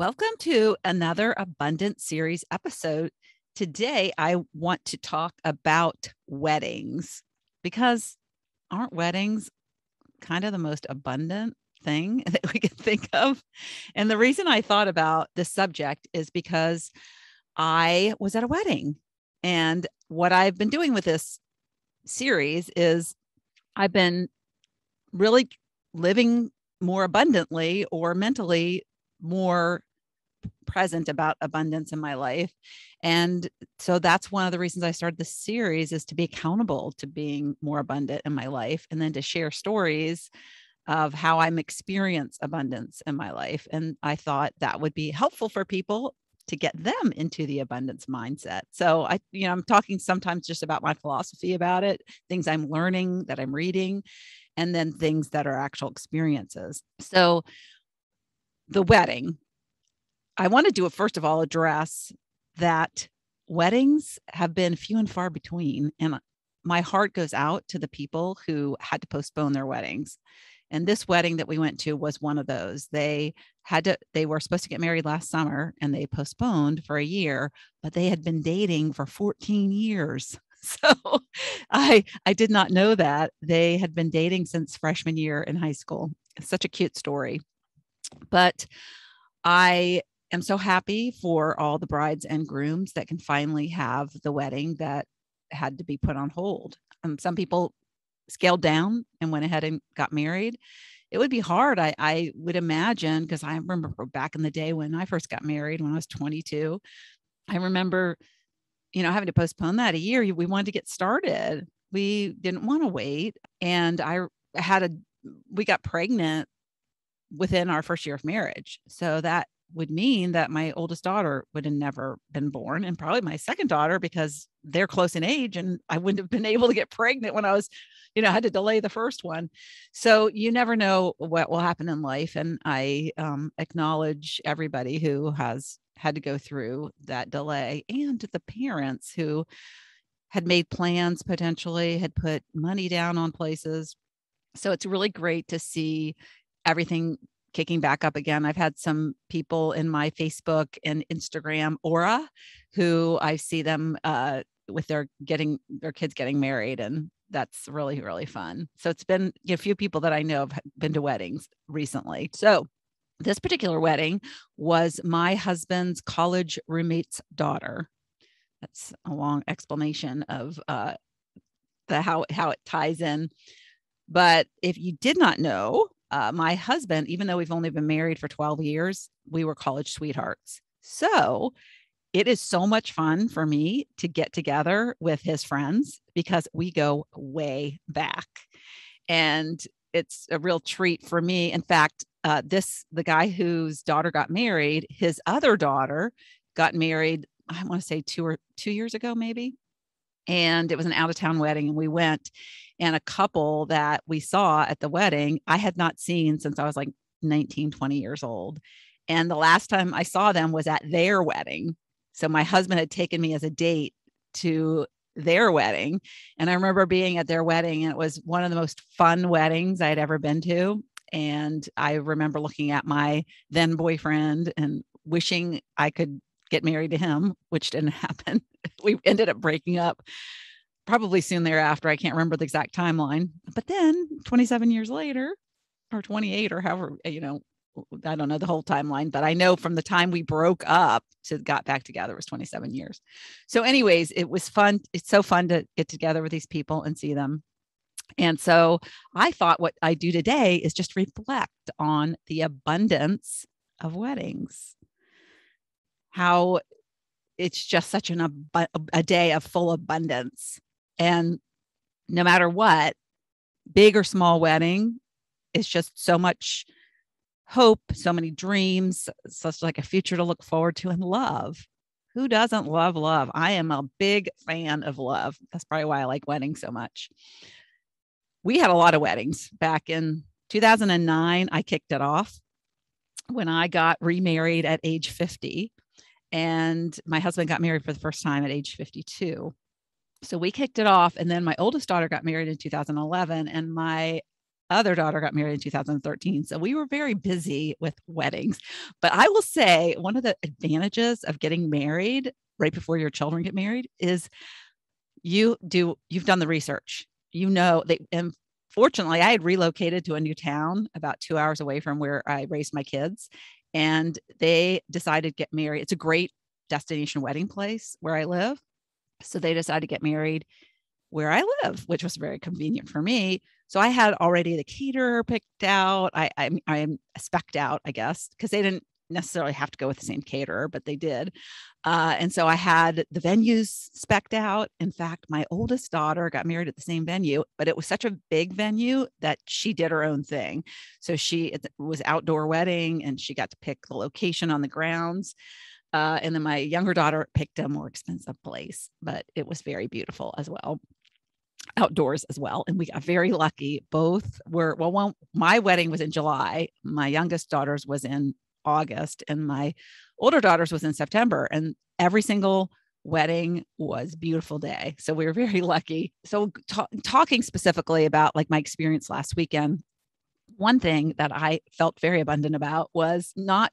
Welcome to another Abundant Series episode. Today, I want to talk about weddings because aren't weddings kind of the most abundant thing that we can think of? And the reason I thought about this subject is because I was at a wedding. And what I've been doing with this series is I've been really living more abundantly or mentally more present about abundance in my life. And so that's one of the reasons I started this series, is to be accountable to being more abundant in my life, and then to share stories of how I'm experience abundance in my life. And I thought that would be helpful for people to get them into the abundance mindset. So I'm talking sometimes just about my philosophy about it, things I'm learning that I'm reading, and then things that are actual experiences. So the wedding, I want to first of all, address that weddings have been few and far between. And my heart goes out to the people who had to postpone their weddings. And this wedding that we went to was one of those. They were supposed to get married last summer and they postponed for a year, but they had been dating for 14 years. So I did not know that. They had been dating since freshman year in high school. It's such a cute story. But I am so happy for all the brides and grooms that can finally have the wedding that had to be put on hold. Some people scaled down and went ahead and got married. It would be hard, I would imagine, because I remember back in the day when I first got married, when I was 22, I remember, having to postpone that a year. We wanted to get started. We didn't want to wait. And we got pregnant within our first year of marriage. So that would mean that my oldest daughter would have never been born, and probably my second daughter, because they're close in age and I wouldn't have been able to get pregnant when I was, had to delay the first one. So you never know what will happen in life. And I acknowledge everybody who has had to go through that delay, and the parents who had made plans, potentially had put money down on places. So it's really great to see everything kicking back up again. I've had some people in my Facebook and Instagram aura who I see them with their kids getting married, and that's really, really fun. So it's been a few people that I know have been to weddings recently. So this particular wedding was my husband's college roommate's daughter. That's a long explanation of how it ties in. But if you did not know, my husband, even though we've only been married for 12 years, we were college sweethearts. So it is so much fun for me to get together with his friends because we go way back. And it's a real treat for me. In fact, the guy whose daughter got married, his other daughter got married, I want to say 2 years ago, maybe. And it was an out of town wedding, and we went, and a couple that we saw at the wedding, I had not seen since I was like 19, 20 years old. And the last time I saw them was at their wedding. So my husband had taken me as a date to their wedding. And I remember being at their wedding, and it was one of the most fun weddings I had ever been to. And I remember looking at my then boyfriend and wishing I could get married to him, which didn't happen. We ended up breaking up probably soon thereafter. I can't remember the exact timeline, but then 27 years later, or 28, or however, I don't know the whole timeline, but I know from the time we broke up to got back together was 27 years. So anyways, it was fun. It's so fun to get together with these people and see them. And so I thought what I do today is just reflect on the abundance of weddings, how it's just such a day of full abundance. And no matter what, big or small wedding, it's just so much hope, so many dreams, such like a future to look forward to, and love. Who doesn't love love? I am a big fan of love. That's probably why I like weddings so much. We had a lot of weddings back in 2009. I kicked it off when I got remarried at age 50. And my husband got married for the first time at age 52. So we kicked it off. And then my oldest daughter got married in 2011. And my other daughter got married in 2013. So we were very busy with weddings. But I will say one of the advantages of getting married right before your children get married is you've done the research. And fortunately, I had relocated to a new town about 2 hours away from where I raised my kids, and they decided to get married. It's a great destination wedding place where I live. So they decided to get married where I live, which was very convenient for me. So I had already the caterer picked out. I'm specced out, I guess, because they didn't necessarily have to go with the same caterer, but they did. And so I had the venues specced out. In fact, my oldest daughter got married at the same venue, but it was such a big venue that she did her own thing. So it was outdoor wedding, and she got to pick the location on the grounds. And then my younger daughter picked a more expensive place, but it was very beautiful as well, outdoors as well. And we got very lucky. Both were, well, my wedding was in July. My youngest daughter's was in August, and my older daughter's was in September. And every single wedding was beautiful day. So we were very lucky. So talking specifically about like my experience last weekend, one thing that I felt very abundant about was not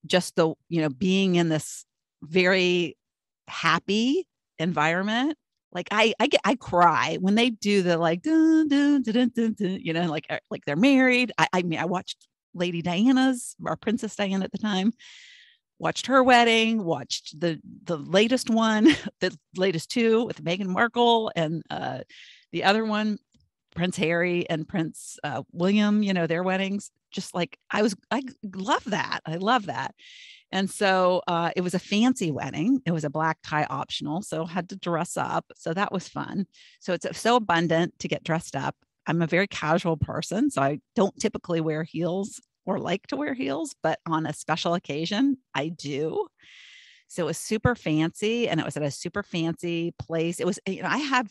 just being in this very happy environment. Like I cry when they do the like, dun, dun, dun, dun, dun, like they're married. I mean, I watched Lady Diana's, or Princess Diana at the time, watched her wedding, watched the latest one, the latest two with Meghan Markle, and the other one, Prince Harry and Prince William, their weddings. Just like I love that. I love that. And so it was a fancy wedding. It was a black tie optional, so had to dress up. So that was fun. So it's so abundant to get dressed up. I'm a very casual person, so I don't typically wear heels or like to wear heels, but on a special occasion, I do. So it was super fancy, and it was at a super fancy place. It was, I have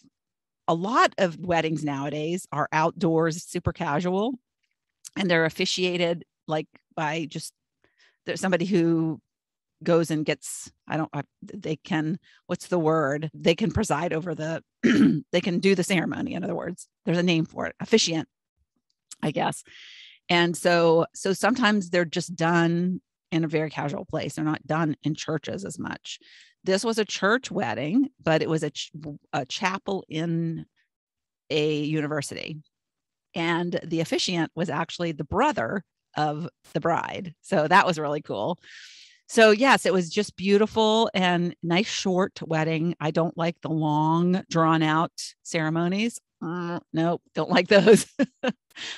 a lot of weddings nowadays are outdoors, super casual, and they're officiated like by just there's somebody who goes and gets, they can, what's the word? They can preside over they can do the ceremony. In other words, there's a name for it, officiant, I guess. And so sometimes they're just done in a very casual place. They're not done in churches as much. This was a church wedding, but it was a chapel in a university. And the officiant was actually the brother of the bride. So that was really cool. So yes, it was just beautiful and nice short wedding. I don't like the long drawn out ceremonies. Nope, don't like those.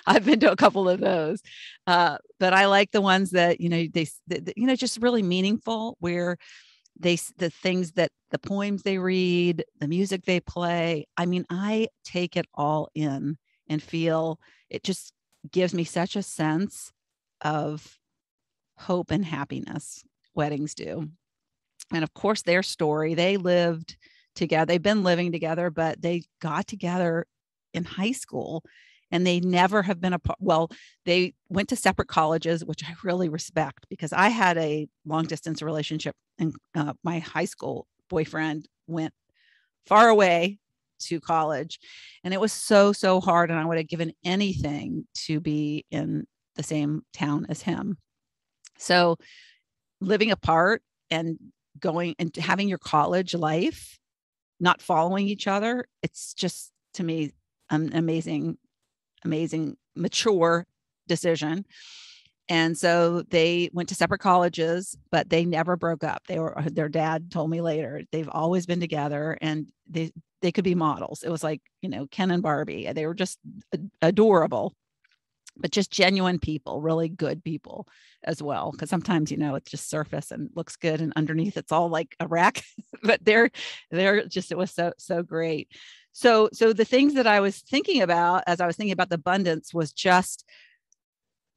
I've been to a couple of those, but I like the ones that they just really meaningful, where the things that the poems they read, the music they play. I mean, I take it all in and feel it just gives me such a sense of hope and happiness. Weddings do. And of course, their story, they lived together. They've been living together, but they got together in high school, and they never have been apart. Well, they went to separate colleges, which I really respect, because I had a long distance relationship, and my high school boyfriend went far away to college, and it was so hard. And I would have given anything to be in the same town as him. So living apart and going and having your college life, not following each other, it's just, to me, an amazing, mature decision. And so they went to separate colleges, but they never broke up. Their dad told me later, they've always been together, and they could be models. It was like, Ken and Barbie. They were just adorable, but just genuine people, really good people as well. Because sometimes, it's just surface and looks good, and underneath it's all like a wreck. But they're just, it was so great. So the things that I was thinking about as I was thinking about the abundance was just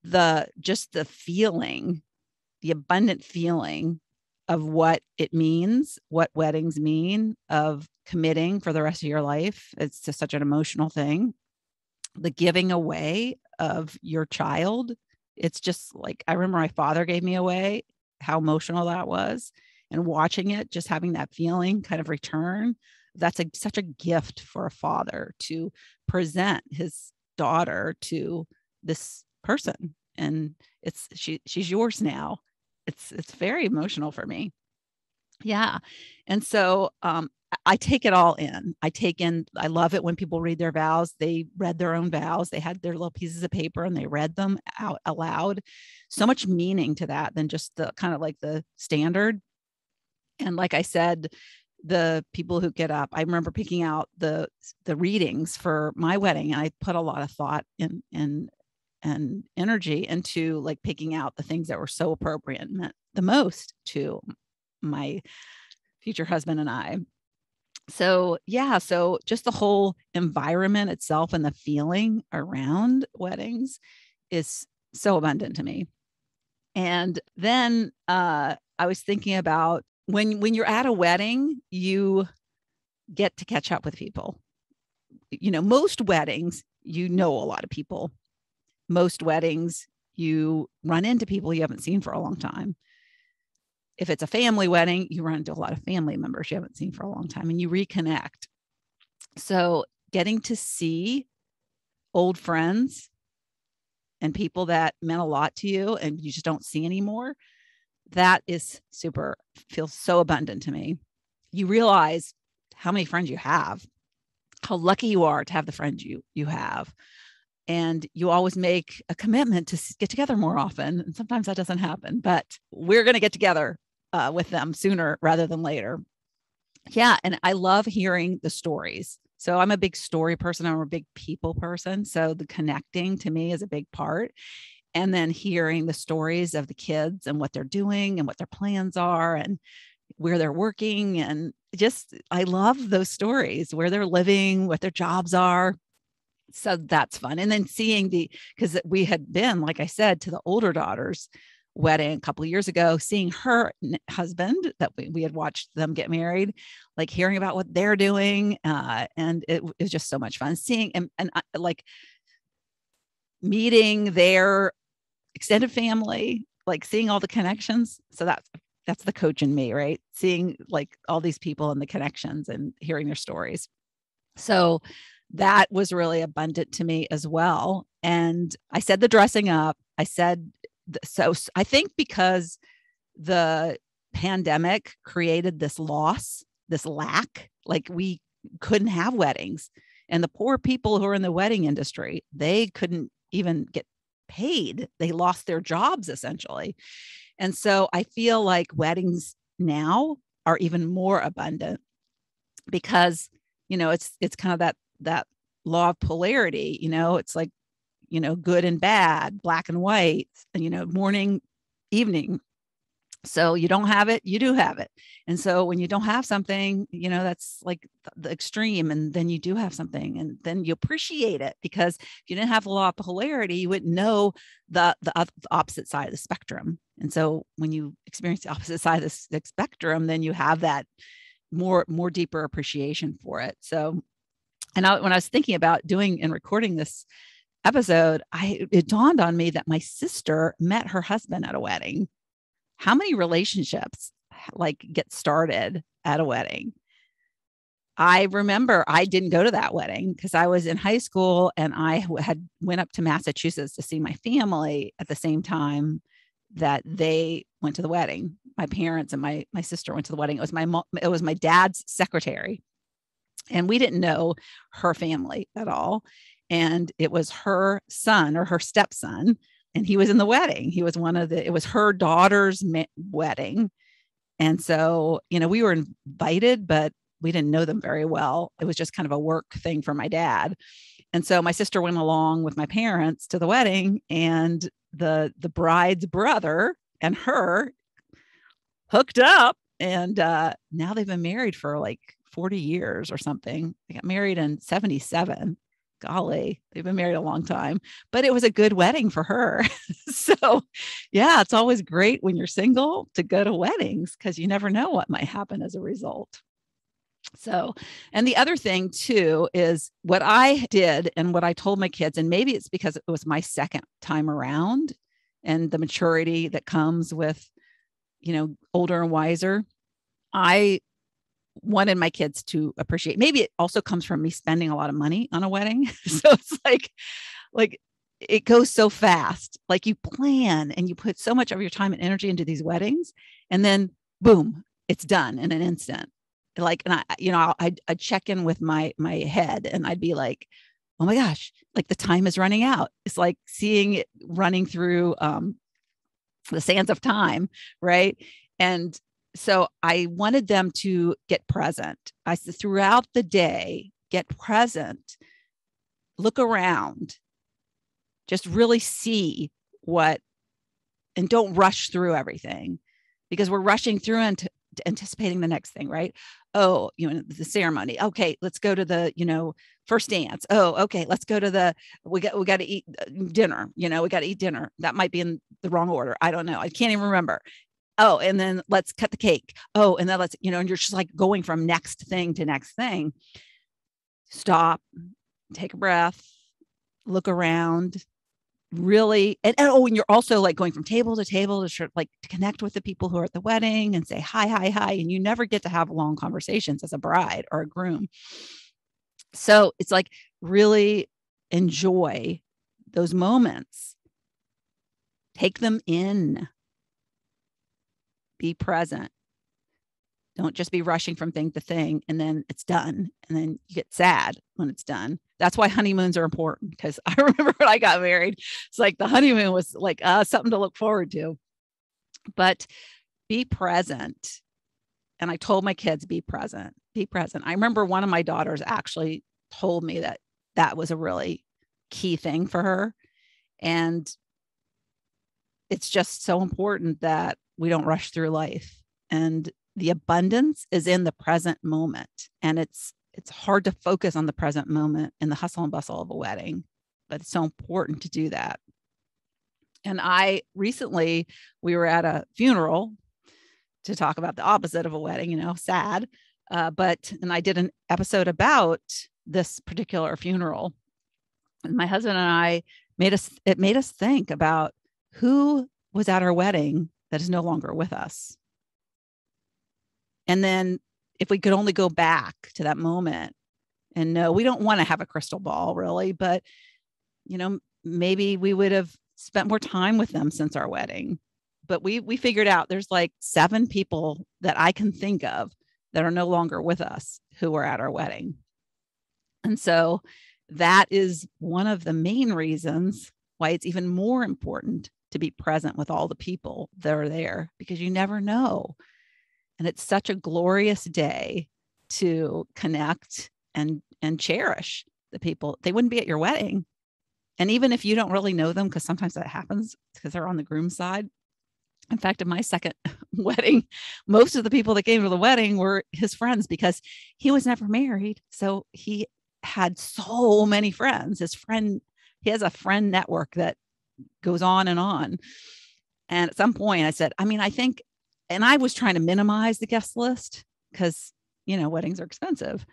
the feeling, the abundant feeling of what it means, what weddings mean, of committing for the rest of your life. It's just such an emotional thing. The giving away of your child. It's just like, I remember my father gave me away, how emotional that was, and watching it, just having that feeling kind of return. That's such a gift for a father to present his daughter to this person, and she's yours now. It's very emotional for me. Yeah. And so I take it all in. I love it when people read their vows. They read their own vows. They had their little pieces of paper and they read them out aloud. So much meaning to that than just the kind of like the standard. And like I said, the people who get up, I remember picking out the readings for my wedding, and I put a lot of thought and energy into like picking out the things that were so appropriate and meant the most to my future husband and I. So yeah, so just the whole environment itself and the feeling around weddings is so abundant to me. And then I was thinking about when you're at a wedding, you get to catch up with people. Most weddings, a lot of people. Most weddings, you run into people you haven't seen for a long time. If it's a family wedding, you run into a lot of family members you haven't seen for a long time, and you reconnect. So getting to see old friends and people that meant a lot to you and you just don't see anymore, that is feels so abundant to me. You realize how many friends you have, how lucky you are to have the friends you have. And you always make a commitment to get together more often. And sometimes that doesn't happen, but we're going to get together with them sooner rather than later. Yeah. And I love hearing the stories. So I'm a big story person. I'm a big people person. So the connecting to me is a big part. And then hearing the stories of the kids and what they're doing and what their plans are and where they're working. And I love those stories, where they're living, what their jobs are. So that's fun. And then because we had been, like I said, to the older daughter's wedding a couple of years ago, seeing her husband that we had watched them get married, like hearing about what they're doing. And it was just so much fun seeing and like meeting their extended family, like seeing all the connections. So that's the coach in me, right? Seeing like all these people and the connections and hearing their stories. So that was really abundant to me as well. And I said the dressing up, so I think because the pandemic created this loss, this lack, like we couldn't have weddings, and the poor people who are in the wedding industry, they couldn't even get paid. They lost their jobs essentially. And so I feel like weddings now are even more abundant because, it's kind of that law of polarity, it's like, good and bad, black and white, morning, evening. So you don't have it, you do have it. And so when you don't have something, that's like the extreme, and then you do have something, and then you appreciate it, because if you didn't have the law of polarity, you wouldn't know the opposite side of the spectrum. And so when you experience the opposite side of the spectrum, then you have that more deeper appreciation for it. So, when I was thinking about doing and recording this episode, it dawned on me that my sister met her husband at a wedding. How many relationships like get started at a wedding? I remember I didn't go to that wedding because I was in high school, and I went up to Massachusetts to see my family at the same time that they went to the wedding. My parents and my sister went to the wedding. It was my dad's secretary, and we didn't know her family at all. And it was her son or her stepson, and he was in the wedding. He was it was her daughter's wedding. And so, we were invited, but we didn't know them very well. It was just kind of a work thing for my dad. And so my sister went along with my parents to the wedding, and the bride's brother and her hooked up. And now they've been married for like 40 years or something. They got married in 1977. Golly, they've been married a long time, but it was a good wedding for her. So yeah, it's always great when you're single to go to weddings, because you never know what might happen as a result. So, and the other thing too is what I did and what I told my kids, and maybe it's because it was my second time around and the maturity that comes with, older and wiser. I wanted my kids to appreciate. Maybe it also comes from me spending a lot of money on a wedding. So it's like it goes so fast. Like you plan and you put so much of your time and energy into these weddings, and then boom, it's done in an instant. Like, and I'd check in with my head, and I'd be like, oh my gosh, like the time is running out. It's like seeing it running through the sands of time, right? And so I wanted them to get present. I said, throughout the day, get present, look around, just really see what, and don't rush through everything, because we're rushing through and anticipating the next thing, right? Oh, the ceremony. Okay, let's go to the, first dance. Oh, okay, let's go to we got to eat dinner. We got to eat dinner. That might be in the wrong order. I don't know. I can't even remember. Oh, and then let's cut the cake. Oh, and then let's, and you're just like going from next thing to next thing. Stop, take a breath, look around, really. And you're also like going from table to table to like to connect with the people who are at the wedding and say, hi, hi, hi. And you never get to have long conversations as a bride or a groom. So it's like really enjoy those moments, take them in, be present. Don't just be rushing from thing to thing and then it's done. And then you get sad when it's done. That's why honeymoons are important, because I remember when I got married, it's like the honeymoon was like something to look forward to. But be present. And I told my kids, be present, be present. I remember one of my daughters actually told me that was a really key thing for her. And it's just so important that we don't rush through life. And the abundance is in the present moment. And it's hard to focus on the present moment in the hustle and bustle of a wedding, but it's so important to do that. And we were at a funeral to talk about the opposite of a wedding, sad. And I did an episode about this particular funeral. And my husband and I made us think about who was at our wedding that is no longer with us. And then if we could only go back to that moment, and no, we don't want to have a crystal ball really, but maybe we would have spent more time with them since our wedding. But we figured out there's like 7 people that I can think of that are no longer with us who were at our wedding. And so that is one of the main reasons why it's even more important to be present with all the people that are there, because you never know. And it's such a glorious day to connect and cherish the people. They wouldn't be at your wedding. And even if you don't really know them, because sometimes that happens because they're on the groom's side. In fact, in my second wedding, most of the people that came to the wedding were his friends, because he was never married. So he had so many friends. He has a friend network that goes on and on. And at some point I said, I think, and I was trying to minimize the guest list because, weddings are expensive.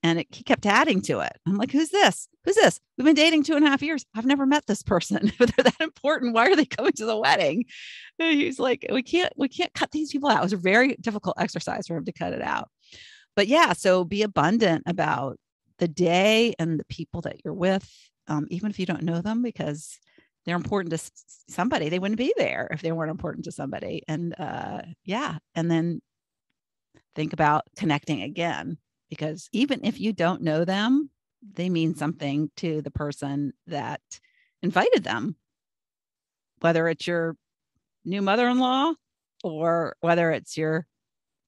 And he kept adding to it. I'm like, who's this? Who's this? We've been dating 2.5 years. I've never met this person. If they're that important, why are they coming to the wedding? And he's like, we can't cut these people out. It was a very difficult exercise for him to cut it out. But yeah, so be abundant about the day and the people that you're with, even if you don't know them, because they're important to somebody. They wouldn't be there if they weren't important to somebody. And and then think about connecting again. Because even if you don't know them, they mean something to the person that invited them, whether it's your new mother-in-law or whether it's your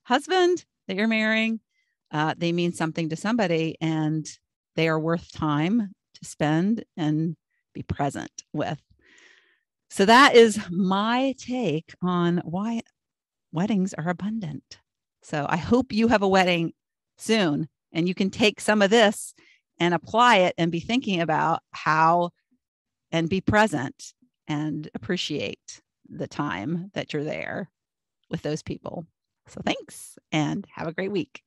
husband that you're marrying. They mean something to somebody, and they are worth time to spend and be present with. So that is my take on why weddings are abundant. So I hope you have a wedding soon, and you can take some of this and apply it and be thinking about how and be present and appreciate the time that you're there with those people. So thanks and have a great week.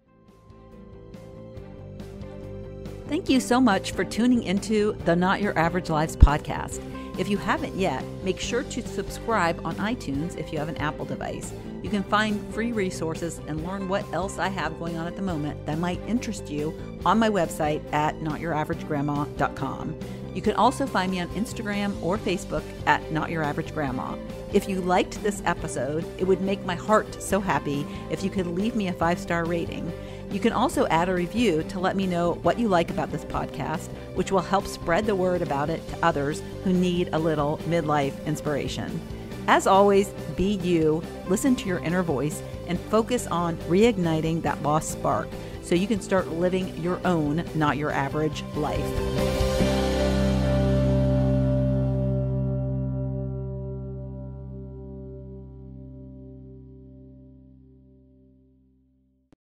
Thank you so much for tuning into the Not Your Average Lives podcast. If you haven't yet, make sure to subscribe on iTunes if you have an Apple device. You can find free resources and learn what else I have going on at the moment that might interest you on my website at notyouraverage.grandma.com. You can also find me on Instagram or Facebook at Not Your Average Grandma. If you liked this episode, it would make my heart so happy if you could leave me a 5-star rating. You can also add a review to let me know what you like about this podcast, which will help spread the word about it to others who need a little midlife inspiration. As always, be you, listen to your inner voice, and focus on reigniting that lost spark so you can start living your own, not your average life.